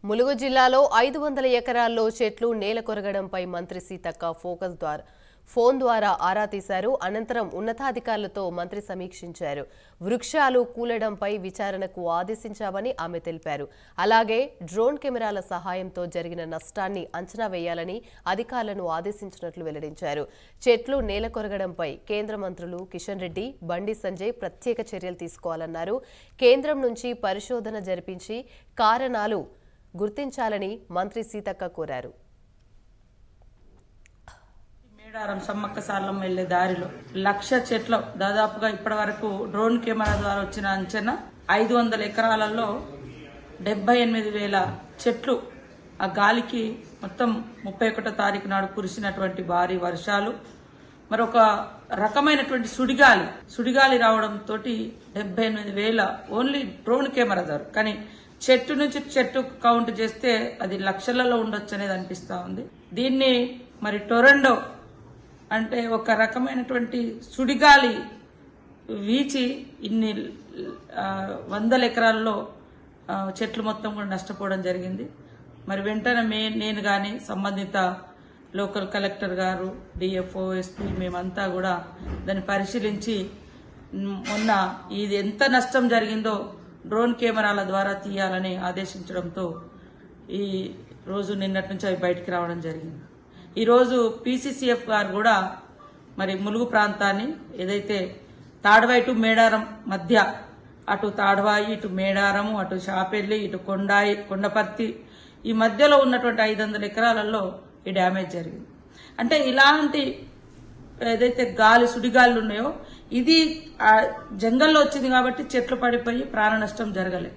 ములుగు జిల్లాలో 500 ఎకరాల్లో చెట్లు నేలకొరగడంపై మంత్రి సీతక్క ఫోన్ ద్వారా ఆరా తీశారు. అనంతరం ఉన్నతాధికారులతో మంత్రి సమీక్షించారు. వృక్షాలు కూలడంపై విచారణకు ఆదేశించామని ఆమె తెలిపారు. అలాగే డ్రోన్ కెమెరాల సహాయంతో జరిగిన నష్టాన్ని అంచనా వేయాలని అధికారులను ఆదేశించినట్లు వెల్లడించారు. చెట్లు నేలకొరగడంపై కేంద్ర మంత్రులు కిషన్ రెడ్డి, బండి సంజయ్ ప్రత్యేక చర్యలు తీసుకోవాలన్నారు. కేంద్రం నుంచి పరిశోధన జరిపించి కారణాలు గుర్తించాలని మంత్రి సీతక్క కోరారు. మేడారం సమ్మక్క సార్లం వెళ్లే దారిలో 1,00,000 చెట్లు దాదాపుగా ఇప్పటి వరకు డ్రోన్ కెమెరా ద్వారా వచ్చిన అంచనా 500 ఎకరాలలో 78,000 చెట్లు ఆ గాలికి మొత్తం 31వ తారీఖు నాడు కురిసినటువంటి భారీ వర్షాలు మరొక రకమైనటువంటి సుడిగాలి రావడంతో 78,000 ఓన్లీ డ్రోన్ కెమెరా ద్వారా. కానీ చెట్టు నుంచి చెట్టు కౌంట్ చేస్తే అది లక్షలలో ఉండొచ్చు అనేది అనిపిస్తా ఉంది. దీన్ని మరి టొరండో అంటే ఒక రకమైనటువంటి సుడిగాలి వీచి ఇన్ని 100 ఎకరాల్లో చెట్లు మొత్తం కూడా నష్టపోవడం జరిగింది. మరి వెంటనే నేను కానీ సంబంధిత లోకల్ కలెక్టర్ గారు, డిఎఫ్ఓ, ఎస్పీ మేమంతా కూడా దాన్ని పరిశీలించి మొన్న ఇది ఎంత నష్టం జరిగిందో డ్రోన్ కెమెరాల ద్వారా తీయాలని ఆదేశించడంతో ఈ రోజు నిన్నటి నుంచి అవి బయటికి రావడం జరిగింది. ఈరోజు పీసీసీఎఫ్ గారు కూడా మరి ములుగు ప్రాంతాన్ని ఏదైతే తాడ్వాయి టు మేడారం మధ్య అటు తాడ్వాయి, ఇటు మేడారము, అటు షాపెల్లి, ఇటు కొండపర్తి ఈ మధ్యలో ఉన్నటువంటి 500 ఎకరాలలో ఈ డ్యామేజ్ జరిగింది. అంటే ఇలాంటి ఏదైతే సుడిగాలు ఉన్నాయో ఇది జంగల్లో వచ్చింది కాబట్టి చెట్లు పడిపోయి ప్రాణ నష్టం జరగలేదు.